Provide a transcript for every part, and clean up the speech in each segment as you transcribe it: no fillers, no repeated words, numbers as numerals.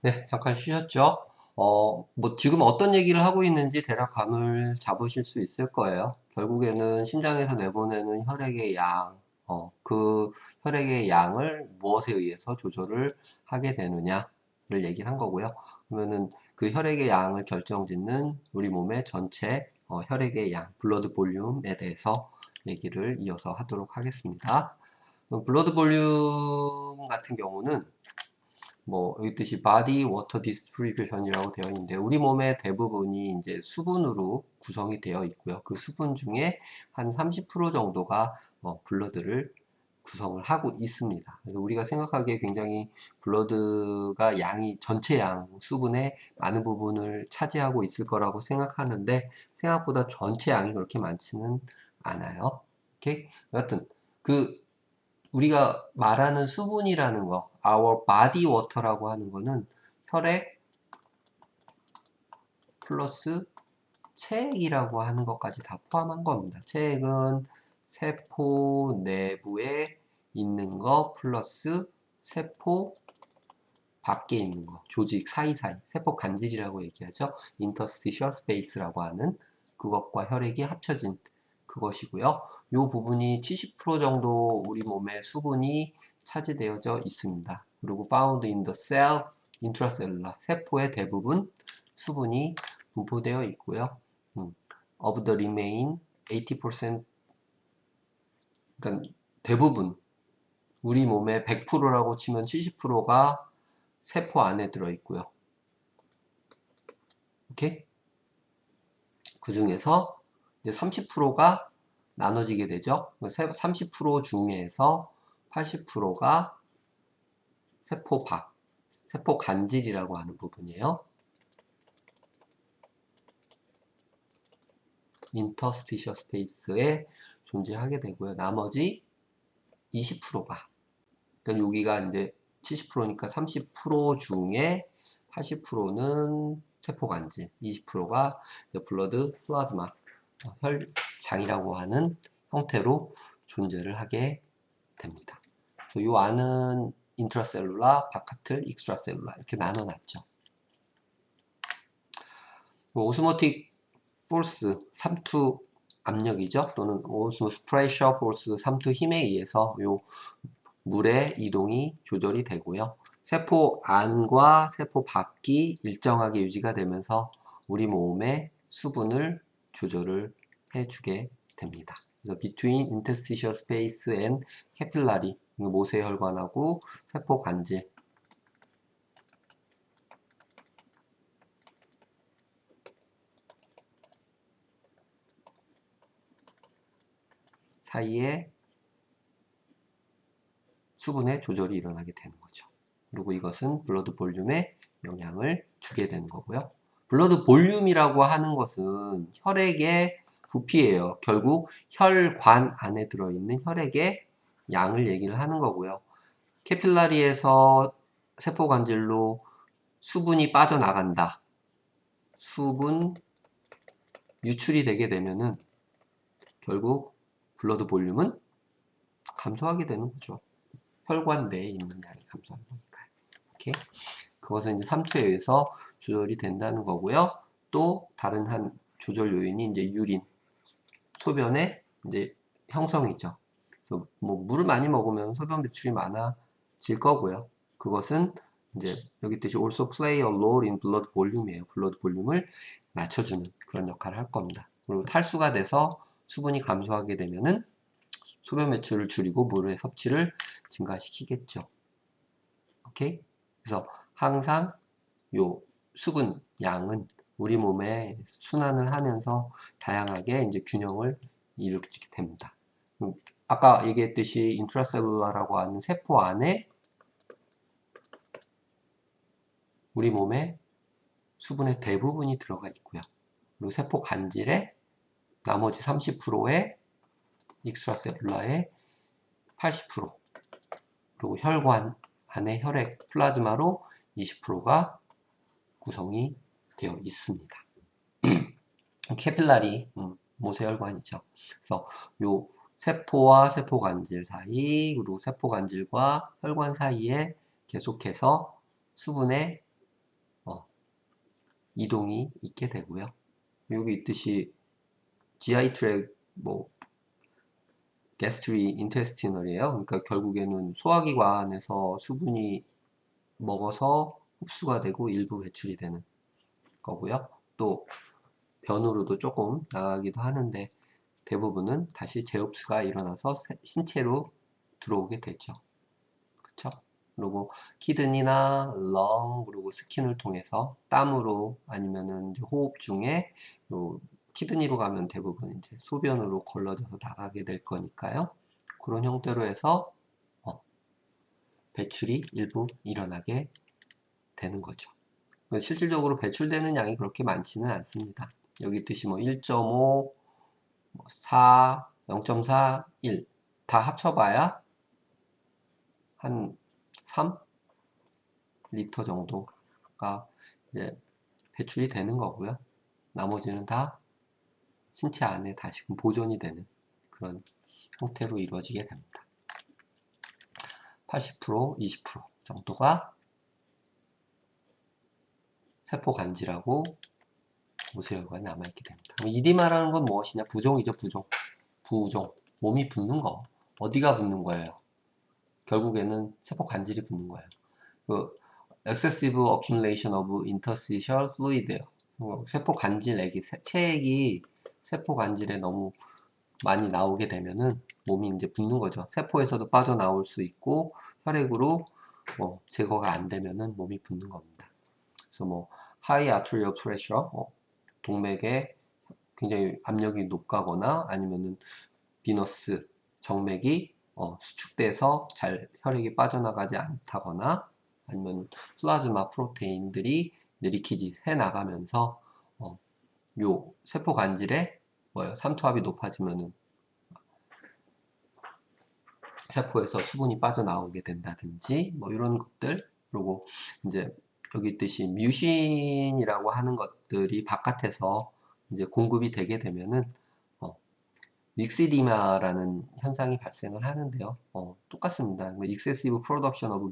네, 잠깐 쉬셨죠? 뭐 지금 어떤 얘기를 하고 있는지 대략 감을 잡으실 수 있을 거예요. 결국에는 심장에서 내보내는 혈액의 양, 그 혈액의 양을 무엇에 의해서 조절을 하게 되느냐를 얘기를 한 거고요. 그러면은 그 혈액의 양을 결정짓는 우리 몸의 전체 혈액의 양, 블러드 볼륨에 대해서 얘기를 이어서 하도록 하겠습니다. 블러드 볼륨 같은 경우는 뭐 여기 뜻이 body water distribution이라고 되어 있는데 우리 몸의 대부분이 이제 수분으로 구성이 되어 있고요. 그 수분 중에 한 30% 정도가 블러드를 구성을 하고 있습니다. 그래서 우리가 생각하기에 굉장히 블러드가 양이 전체 양 수분의 많은 부분을 차지하고 있을 거라고 생각하는데 생각보다 전체 양이 그렇게 많지는 않아요. 오케이? 여하튼 그 우리가 말하는 수분이라는 거, our body water라고 하는 거는 혈액 플러스 체액이라고 하는 것까지 다 포함한 겁니다. 체액은 세포 내부에 있는 거 플러스 세포 밖에 있는 거, 조직 사이사이, 세포 간질이라고 얘기하죠. interstitial space라고 하는 그것과 혈액이 합쳐진 그것이고요. 이 부분이 70% 정도 우리 몸의 수분이 차지되어져 있습니다. 그리고 found in the cell intracellular, 세포의 대부분 수분이 분포되어 있고요. of the remain 80%, 그러니까 대부분 우리 몸의 100%라고 치면 70%가 세포 안에 들어있고요. 오케이? 그 중에서 이제 30%가 나눠지게 되죠. 30% 중에서 80%가 세포 밖, 세포 간질이라고 하는 부분이에요. 인터스티셔 스페이스에 존재하게 되고요. 나머지 20%가, 그러니까 여기가 이제 70%니까 30% 중에 80%는 세포 간질, 20%가 블러드 플라즈마, 혈장이라고 하는 형태로 존재를 하게 됩니다. 그래서 이 안은 인트라셀룰라, 바깥을 익스트라셀룰라 이렇게 나눠놨죠. 오스모틱 포스, 삼투 압력이죠. 또는 오스모스 프레셔 포스, 삼투 힘에 의해서 요 물의 이동이 조절이 되고요. 세포 안과 세포 밖이 일정하게 유지가 되면서 우리 몸의 수분을 조절을 해주게 됩니다. 그래서 between interstitial space and capillary, 모세혈관하고 세포 관질 사이에 수분의 조절이 일어나게 되는 거죠. 그리고 이것은 블러드 볼륨에 영향을 주게 되는 거고요. 블러드 볼륨이라고 하는 것은 혈액의 부피예요. 결국 혈관 안에 들어있는 혈액의 양을 얘기를 하는 거고요. 캐필라리에서 세포관절로 수분이 빠져나간다. 수분 유출이 되게 되면은 결국 블러드 볼륨은 감소하게 되는 거죠. 혈관 내에 있는 양이 감소하는 거니까요. 오케이? 그것은 이제 3투에 의해서 조절이 된다는 거고요. 또 다른 한 조절 요인이 이제 유린, 소변의 이제 형성이죠. 그래서 뭐 물을 많이 먹으면 소변 배출이 많아질 거고요. 그것은 이제 여기 뜻이 also play a role in blood volume이에요. 블러드 볼륨을 낮춰주는 그런 역할을 할 겁니다. 그리고 탈수가 돼서 수분이 감소하게 되면은 소변 배출을 줄이고 물의 섭취를 증가시키겠죠. 오케이? 그래서 항상 요 수분 양은 우리 몸에 순환을 하면서 다양하게 이제 균형을 이루게 됩니다. 아까 얘기했듯이 인트라셀룰라라고 하는 세포 안에 우리 몸에 수분의 대부분이 들어가 있고요. 그리고 세포 간질의 나머지 30%의 익스트라셀룰라의 80%, 그리고 혈관 안에 혈액 플라즈마로 20%가 구성이 되어 있습니다. 캐필라리, 모세혈관이죠. 그래서 요 세포와 세포관질 사이, 그리고 세포관질과 혈관 사이에 계속해서 수분의 이동이 있게 되고요. 여기 있듯이 GI 트랙, 뭐 gastric intestine이에요. 그러니까 결국에는 소화기관에서 수분이 먹어서 흡수가 되고 일부 배출이 되는 거고요. 또 변으로도 조금 나가기도 하는데 대부분은 다시 재흡수가 일어나서 신체로 들어오게 되죠. 그쵸? 그리고 키드니나 렁 그리고 스킨을 통해서 땀으로 아니면은 호흡 중에 요 키드니로 가면 대부분 이제 소변으로 걸러져서 나가게 될 거니까요. 그런 형태로 해서 배출이 일부 일어나게 되는 거죠. 실질적으로 배출되는 양이 그렇게 많지는 않습니다. 여기 있듯이 뭐 1.5, 4, 0.4, 1 다 합쳐봐야 한 3 리터 정도가 이제 배출이 되는 거고요. 나머지는 다 신체 안에 다시금 보존이 되는 그런 형태로 이루어지게 됩니다. 80%, 20% 정도가 세포 간질하고 모세혈관에 남아있게 됩니다. 이디마라는 건 무엇이냐? 부종이죠, 부종. 부종. 몸이 붓는 거. 어디가 붓는 거예요? 결국에는 세포 간질이 붓는 거예요. 그 excessive accumulation of interstitial fluid예요. 세포 간질액이, 체액이 세포 간질에 너무 많이 나오게 되면은 몸이 이제 붓는 거죠. 세포에서도 빠져나올 수 있고 혈액으로 제거가 안 되면은 몸이 붓는 겁니다. 그래서 뭐 high arterial pressure, 동맥에 굉장히 압력이 높거나 아니면은 비너스 정맥이 수축돼서 잘 혈액이 빠져나가지 않다거나 아니면 플라즈마 프로테인들이 리키지 새 나가면서 요 세포 간질에 삼투압이 높아지면은 세포에서 수분이 빠져나오게 된다든지 뭐 이런 것들. 그리고 이제 여기 있듯이 뮤신이라고 하는 것들이 바깥에서 이제 공급이 되게 되면은 믹시디마라는 현상이 발생을 하는데요. 똑같습니다. excessive production of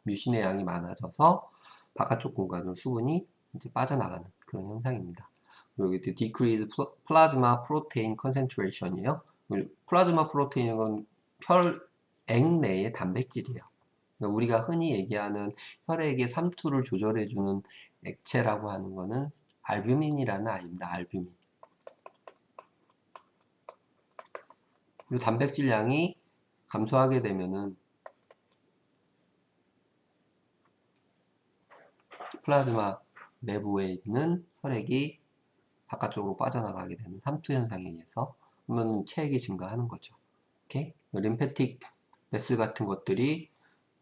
뮤신의 양이 많아져서 바깥쪽 공간으로 수분이 이제 빠져나가는 그런 현상입니다. 그리고 이제 decrease plasma protein concentration이에요. 플라즈마 프로테인은 혈액 내의 단백질이에요. 그러니까 우리가 흔히 얘기하는 혈액의 삼투를 조절해주는 액체라고 하는 거는 알뷸민이라는 아입니다. 알뷸민. 이 단백질 양이 감소하게 되면은 플라즈마 내부에 있는 혈액이 바깥쪽으로 빠져나가게 되는 삼투 현상에 의해서 그러면 체액이 증가하는 거죠. 오케이? 림페틱 베슬 같은 것들이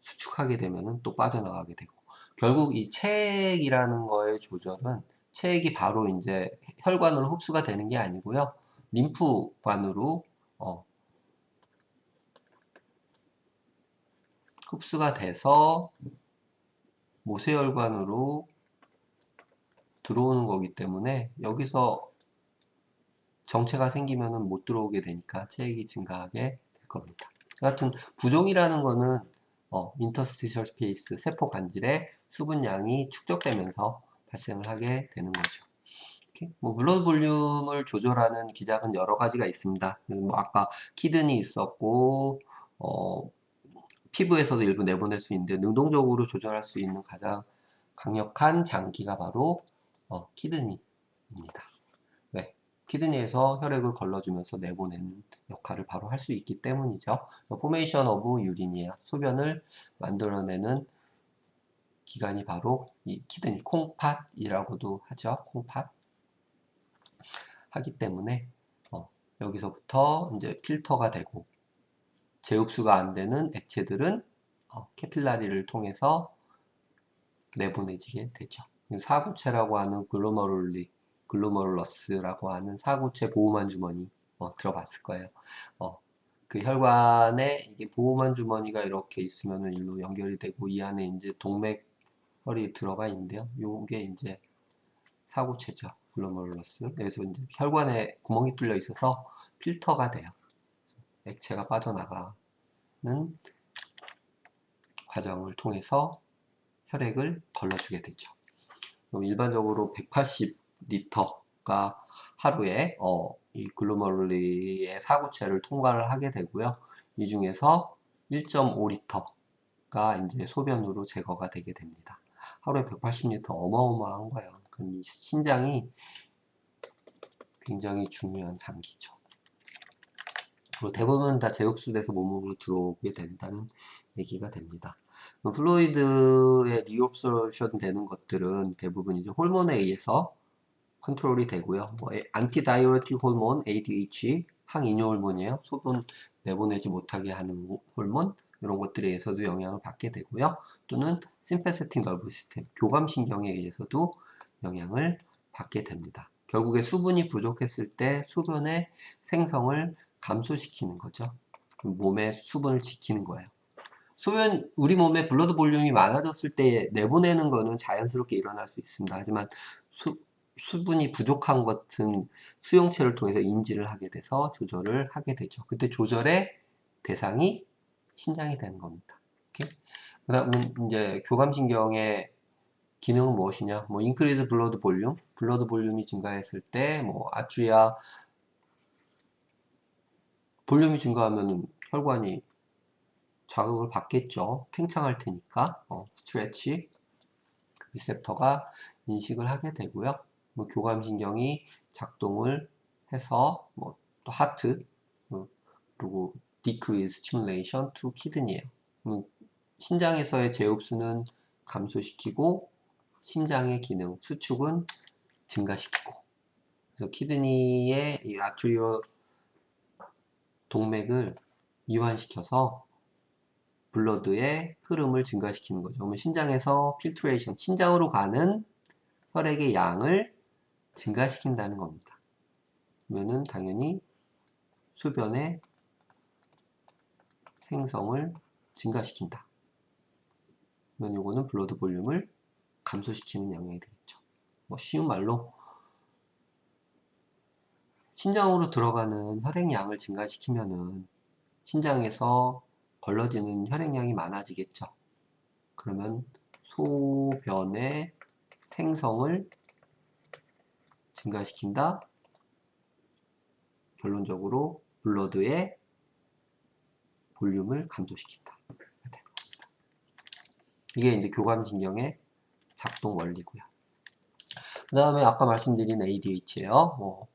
수축하게 되면은 또 빠져나가게 되고 결국 이 체액이라는 거의 조절은 체액이 바로 이제 혈관으로 흡수가 되는 게 아니고요. 림프관으로 흡수가 돼서 모세혈관으로 들어오는 거기 때문에 여기서 정체가 생기면은 못 들어오게 되니까 체액이 증가하게 될 겁니다. 여하튼 부종이라는 거는 인터스티셜 스페이스 세포 간질에 수분량이 축적되면서 발생을 하게 되는 거죠. 뭐 블러드 볼륨을 조절하는 기작은 여러 가지가 있습니다. 뭐 아까 키드니 있었고 피부에서도 일부 내보낼 수 있는데 능동적으로 조절할 수 있는 가장 강력한 장기가 바로 키드니입니다. 네, 키드니에서 혈액을 걸러주면서 내보내는 역할을 바로 할 수 있기 때문이죠. 포메이션 오브 유린이에요. 소변을 만들어내는 기관이 바로 이 키드니, 콩팥이라고도 하죠. 콩팥. 하기 때문에 여기서부터 이제 필터가 되고 재흡수가 안 되는 액체들은 캐필라리를 통해서 내보내지게 되죠. 사구체라고 하는 글로머룰러스라고 하는 사구체 보호막 주머니 들어봤을 거예요. 그 혈관에 이게 보호막 주머니가 이렇게 있으면 일로 연결이 되고 이 안에 이제 동맥혈이 들어가 있는데요. 요게 이제 사구체죠. 글로머룰러스. 그래서 이제 혈관에 구멍이 뚫려 있어서 필터가 돼요. 액체가 빠져나가는 과정을 통해서 혈액을 걸러주게 되죠. 그럼 일반적으로 180리터가 하루에 이 글로멀리의 사구체를 통과를 하게 되고요. 이 중에서 1.5리터가 이제 소변으로 제거가 되게 됩니다. 하루에 180리터 어마어마한 거예요. 이 신장이 굉장히 중요한 장기죠. 그리고 대부분 다 재흡수돼서 몸으로 들어오게 된다는 얘기가 됩니다. 플루이드의 리옵솔션 되는 것들은 대부분 이제 호르몬에 의해서 컨트롤이 되고요. 뭐 안티다이어레틱 호르몬, ADH, 항이뇨 호르몬이에요. 소변 내보내지 못하게 하는 호르몬 이런 것들에 의해서도 영향을 받게 되고요. 또는 심패세틱 너브 시스템, 교감신경에 의해서도 영향을 받게 됩니다. 결국에 수분이 부족했을 때 소변의 생성을 감소시키는 거죠. 몸의 수분을 지키는 거예요. 우리 몸에 블러드 볼륨이 많아졌을 때 내보내는 거는 자연스럽게 일어날 수 있습니다. 하지만 수분이 부족한 것은 수용체를 통해서 인지를 하게 돼서 조절을 하게 되죠. 그때 조절의 대상이 신장이 되는 겁니다. 그 다음은 이제 교감신경의 기능은 무엇이냐? 뭐, 인크리즈 블러드 볼륨, 블러드 볼륨이 증가했을 때, 뭐, 아트리아 볼륨이 증가하면 혈관이 자극을 받겠죠. 팽창할 테니까 스트레치 리셉터가 인식을 하게 되고요. 뭐 교감신경이 작동을 해서 뭐 또 하트 그리고 decrease stimulation to kidney예요. 신장에서의 제흡수는 감소시키고 심장의 기능 수축은 증가시키고 그래서 키드니의 이 아트리얼 동맥을 이완시켜서 블러드의 흐름을 증가시키는 거죠. 그러면 신장에서 필트레이션, 신장으로 가는 혈액의 양을 증가시킨다는 겁니다. 그러면은 당연히 소변의 생성을 증가시킨다. 그러면 이거는 블러드 볼륨을 감소시키는 영향이 되겠죠. 뭐 쉬운 말로 신장으로 들어가는 혈액량을 증가시키면은 신장에서 걸러지는 혈액량이 많아지겠죠. 그러면 소변의 생성을 증가시킨다. 결론적으로 블러드의 볼륨을 감소시킨다. 이게 이제 교감신경의 작동 원리고요. 그 다음에 아까 말씀드린 ADH예요. 뭐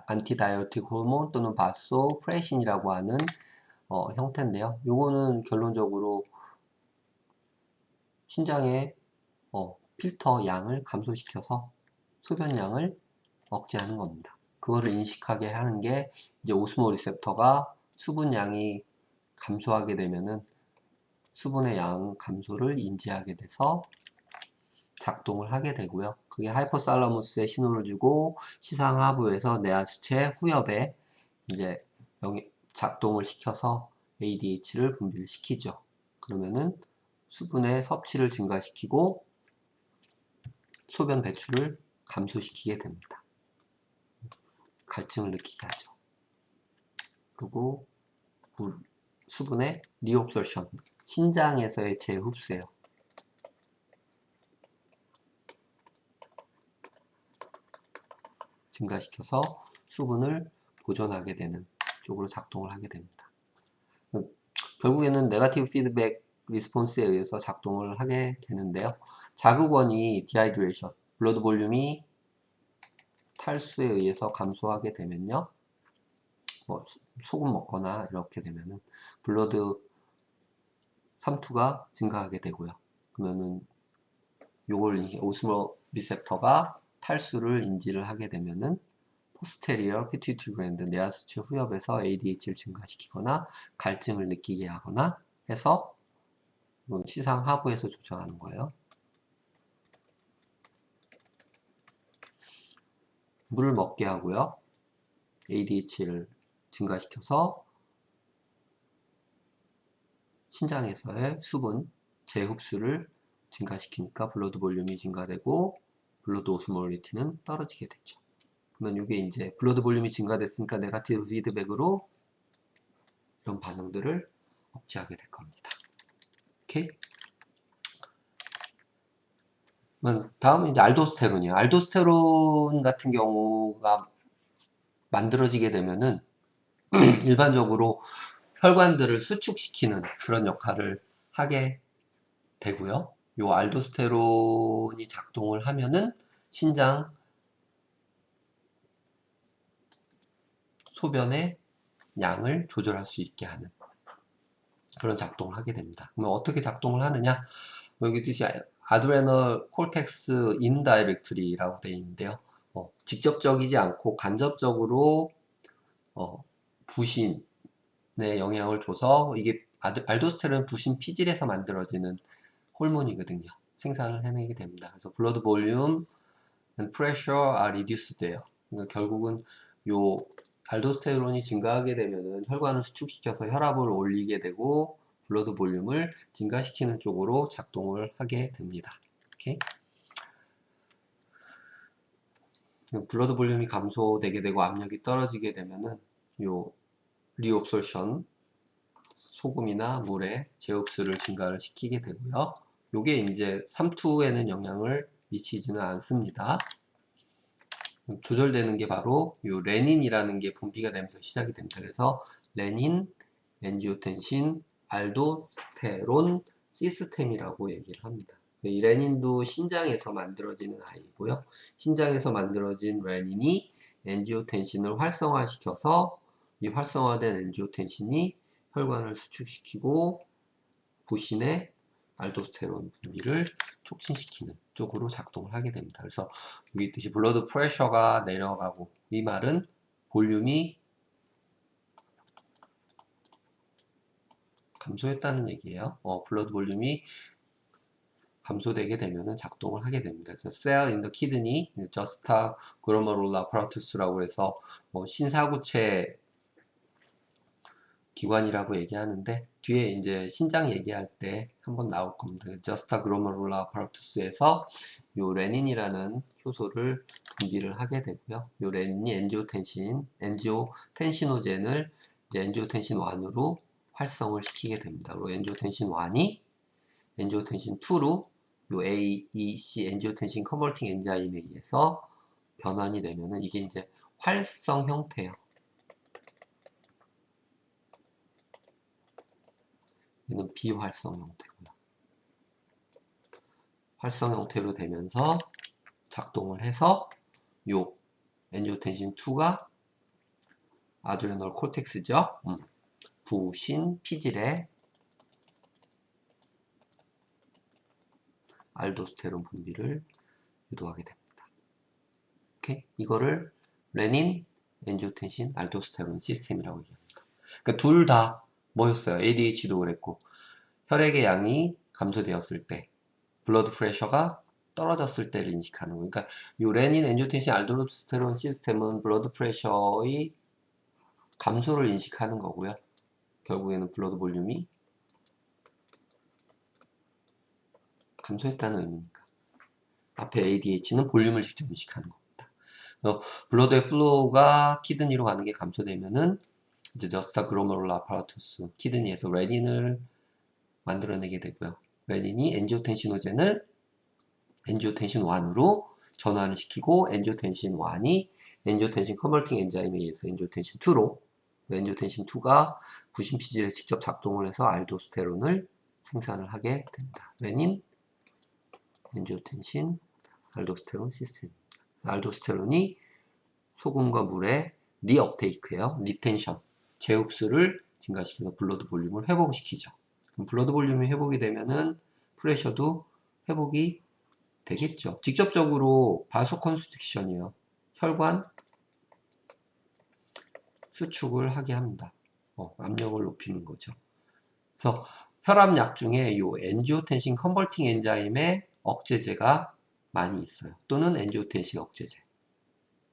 안티다이어틱 호르몬 또는 바소프레신이라고 하는 형태인데요. 요거는 결론적으로 신장의 필터 양을 감소시켜서 소변량을 억제하는 겁니다. 그거를 인식하게 하는 게 이제 오스모 리셉터가 수분량이 감소하게 되면은 수분의 양 감소를 인지하게 돼서 작동을 하게 되고요. 그게 하이포살라무스에 신호를 주고 시상하부에서 뇌하수체 후엽에 이제 작동을 시켜서 ADH를 분비를 시키죠. 그러면은 수분의 섭취를 증가시키고 소변 배출을 감소시키게 됩니다. 갈증을 느끼게 하죠. 그리고 수분의 리옵솔션, 신장에서의 재흡수예요. 증가시켜서 수분을 보존하게 되는 쪽으로 작동을 하게 됩니다. 결국에는 네거티브 피드백 리스폰스에 의해서 작동을 하게 되는데요. 자극원이 디하이드레이션, 블러드 볼륨이 탈수에 의해서 감소하게 되면요. 뭐 소금 먹거나 이렇게 되면은 블러드 삼투가 증가하게 되고요. 그러면은 요걸 오스모 리셉터가 탈수를 인지를 하게 되면은 포스테리어 피튜이터리 글랜드 뇌하수체 후엽에서 ADH를 증가시키거나 갈증을 느끼게 하거나 해서 시상 하부에서 조정하는 거예요. 물을 먹게 하고요. ADH를 증가시켜서 신장에서의 수분 재흡수를 증가시키니까 블러드 볼륨이 증가되고 블러드 오스모리티는 떨어지게 되죠. 그러면 이게 이제 블러드 볼륨이 증가됐으니까 네거티브 피드백으로 이런 반응들을 억제하게 될 겁니다. 오케이? 다음은 이제 알도스테론이에요. 알도스테론 같은 경우가 만들어지게 되면은 일반적으로 혈관들을 수축시키는 그런 역할을 하게 되고요. 요 알도스테론이 작동을 하면은 신장 소변의 양을 조절할 수 있게 하는 그런 작동을 하게 됩니다. 그러면 어떻게 작동을 하느냐? 여기 뜻이 아드레널 콜텍스 인다이렉트리라고 되어 있는데요. 직접적이지 않고 간접적으로 부신에 영향을 줘서 이게 알도스테론 부신 피질에서 만들어지는 호르몬이거든요. 생산을 해내게 됩니다. 그래서 블러드 볼륨 pressure are reduced 돼요. 그러니까 결국은 요 알도스테론이 증가하게 되면은 혈관을 수축시켜서 혈압을 올리게 되고 블러드 볼륨을 증가시키는 쪽으로 작동을 하게 됩니다. 오케이? 블러드 볼륨이 감소되게 되고 압력이 떨어지게 되면은 요 리옵솔션 소금이나 물에 제흡수를 증가를 시키게 되고요. 요게 이제 삼투에는 영향을 미치지는 않습니다. 조절되는 게 바로 요 레닌이라는 게 분비가 되면서 시작이 됩니다. 그래서 레닌, 엔지오텐신, 알도스테론 시스템이라고 얘기를 합니다. 이 레닌도 신장에서 만들어지는 아이고요. 신장에서 만들어진 레닌이 엔지오텐신을 활성화시켜서 이 활성화된 엔지오텐신이 혈관을 수축시키고 부신의 알도스테론 분비를 촉진시키는 쪽으로 작동을 하게 됩니다. 그래서 여기 있듯이 블러드 프레셔가 내려가고 이 말은 볼륨이 감소했다는 얘기예요. 블러드 볼륨이 감소되게 되면 작동을 하게 됩니다. 그래서 cell in the kidney, justa glomerular apparatus라고 해서 신사구체 기관이라고 얘기하는데 뒤에 이제 신장 얘기할 때 한번 나올 겁니다. 저스타 그로메룰라 아파라투스에서 요 레닌이라는 효소를 분비를 하게 되고요. 요 레닌이 엔지오텐시노젠을 이제 엔지오텐신 1으로 활성을 시키게 됩니다. 그리고 엔지오텐신 1이 엔지오텐신 2로 요 AEC 엔지오텐신 컨버팅 엔자임에 의해서 변환이 되면은 이게 이제 활성 형태예요. 얘는 비활성 형태고요. 활성 형태로 되면서 작동을 해서 요 엔지오텐신 2가 아드레널 콜텍스죠. 부신 피질에 알도스테론 분비를 유도하게 됩니다. 오케이? 이거를 레닌, 엔지오텐신, 알도스테론 시스템이라고 얘기합니다. 그러니까 둘 다 뭐였어요? ADH도 그랬고 혈액의 양이 감소되었을 때 블러드 프레셔가 떨어졌을 때를 인식하는 거예요. 그러니까 요 레닌, 엔지오텐신, 알도스테론 시스템은 블러드 프레셔의 감소를 인식하는 거고요. 결국에는 블러드 볼륨이 감소했다는 의미니까. 앞에 ADH는 볼륨을 직접 인식하는 겁니다. 그래서 블러드의 플로우가 키드니로 가는 게 감소되면은 이제 저스타 그로메룰라 아파라투스 키드니에서 레닌을 만들어내게 되고요. 레닌이 엔지오텐시노젠을 엔지오텐신 1으로 전환을 시키고 엔지오텐신 1이 엔지오텐신 컨버팅 엔자임에 의해서 엔지오텐신 2로 엔지오텐신 2가 부신 피질에 직접 작동을 해서 알도스테론을 생산을 하게 됩니다. 레닌, 엔지오텐신, 알도스테론 시스템. 알도스테론이 소금과 물의 리업테이크예요. 리텐션, 재흡수를 증가시켜서 블러드 볼륨을 회복시키죠. 그럼 블러드 볼륨이 회복이 되면은 프레셔도 회복이 되겠죠. 직접적으로 바소 컨스트릭션이에요. 혈관 수축을 하게 합니다. 압력을 높이는 거죠. 그래서 혈압약 중에 요 엔지오텐신 컨버팅 엔자임의 억제제가 많이 있어요. 또는 엔지오텐신 억제제.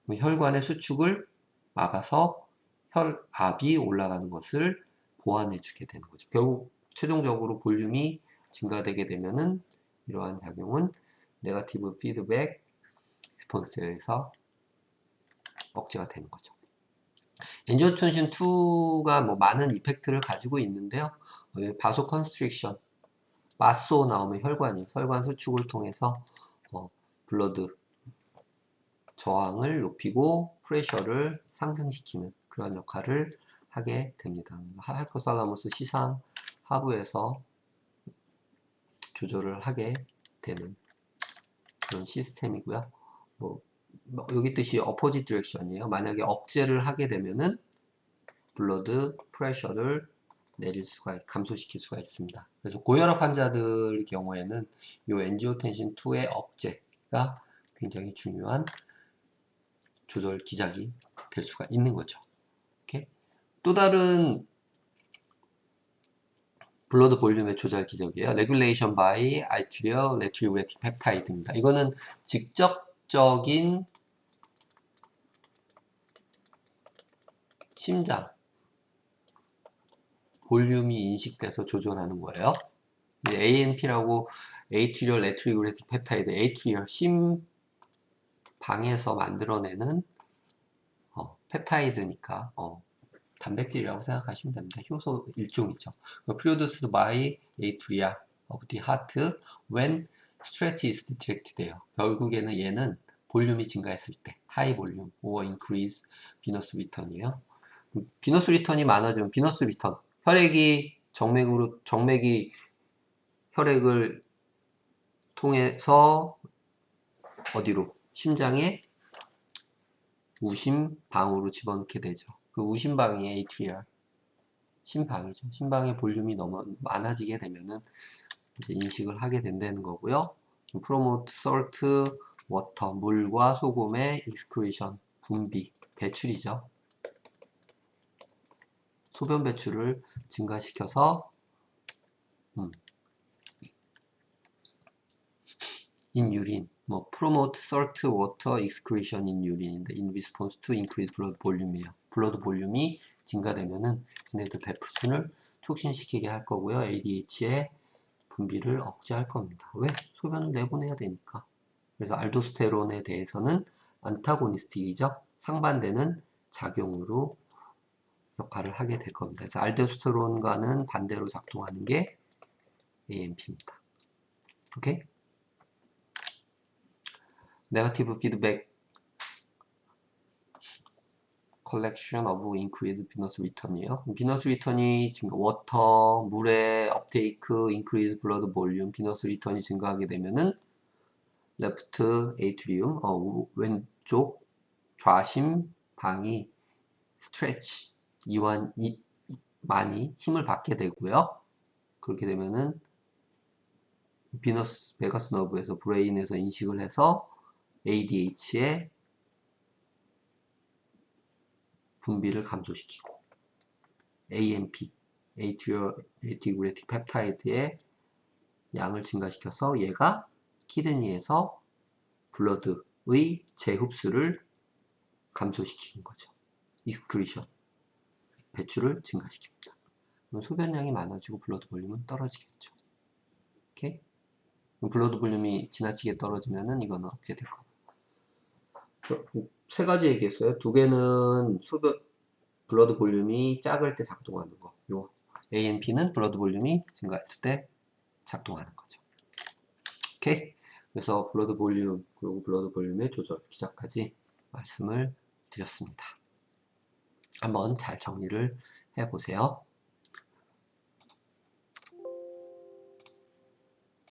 혈관의 수축을 막아서 혈압이 올라가는 것을 보완해 주게 되는 거죠. 결국 최종적으로 볼륨이 증가되게 되면은 이러한 작용은 네거티브 피드백 리스폰스에서 억제가 되는 거죠. 엔지오텐신 2가 뭐 많은 이펙트를 가지고 있는데요. 바소 컨스트릭션, 마소 나오면 혈관이에요. 혈관 수축을 통해서 블러드 저항을 높이고 프레셔를 상승시키는 그런 역할을 하게 됩니다. 하이포살라무스 시상 하부에서 조절을 하게 되는 그런 시스템이고요. 여기 뜻이 어포짓 디렉션이에요. 만약에 억제를 하게 되면은 블러드 프레셔를 감소시킬 수가 있습니다. 그래서 고혈압 환자들 경우에는 이 엔지오텐신 2의 억제가 굉장히 중요한 조절 기작이 될 수가 있는 거죠. 오케이? 또 다른 블러드 볼륨의 조절 기적이에요. Regulation by arterial natriuretic peptide입니다. 이거는 직접적인 심장 볼륨이 인식돼서 조절하는 거예요. ANP라고 Atrial Natriuretic Peptide, Atrial 심방에서 만들어내는 펩타이드니까 단백질이라고 생각하시면 됩니다. 효소 일종이죠. Produced by atria of the heart when stretch is detected예요. 결국에는 얘는 볼륨이 증가했을 때 high volume or increase venous return이에요. 비너스 리턴이 많아지면 비너스 리턴 혈액이 정맥이 혈액을 통해서 어디로? 심장에 우심방으로 집어넣게 되죠. 그 우심방이 에이트리얼 심방이죠. 심방의 볼륨이 너무 많아지게 되면은 이제 인식을 하게 된다는 거고요. 프로모트 솔트 워터 물과 소금의 익스크리션 분비 배출이죠. 소변 배출을 증가시켜서 in urine promote salt water excretion in urine인데 in response to increased blood volume이에요. 블러드 볼륨이 증가되면은 얘네들 배출을 촉진시키게 할 거고요. ADH의 분비를 억제할 겁니다. 왜? 소변을 내보내야 되니까. 그래서 알도스테론에 대해서는 안타고니스틱이죠. 상반되는 작용으로 역할을 하게 될 겁니다. 그래서 알도스테론과는 반대로 작동하는 게 AMP입니다. 오케이? 네거티브 피드백 collection of increased venous return이에요. venous return이 증가, 워터, 물의 업테이크, increased blood volume, venous return이 증가하게 되면은 left atrium, 왼쪽 좌심 방이 stretch, 많이 힘을 받게 되고요. 그렇게 되면은 비너스 베가스 너브에서 브레인에서 인식을 해서 ADH의 분비를 감소시키고 AMP, Atrial Natriuretic Peptide의 양을 증가시켜서 얘가 키드니에서 블러드의 재흡수를 감소시키는 거죠. 익스크리션, 배출을 증가시킵니다. 그럼 소변량이 많아지고 블러드 볼륨은 떨어지겠죠. 오케이? 블러드 볼륨이 지나치게 떨어지면은 이거는 억제될 겁니다. 세 가지 얘기했어요. 두 개는 블러드 볼륨이 작을 때 작동하는 거. 요 ANP는 블러드 볼륨이 증가했을 때 작동하는 거죠. 오케이? 그래서 블러드 볼륨 그리고 블러드 볼륨의 조절 기작까지 말씀을 드렸습니다. 한번 잘 정리를 해보세요.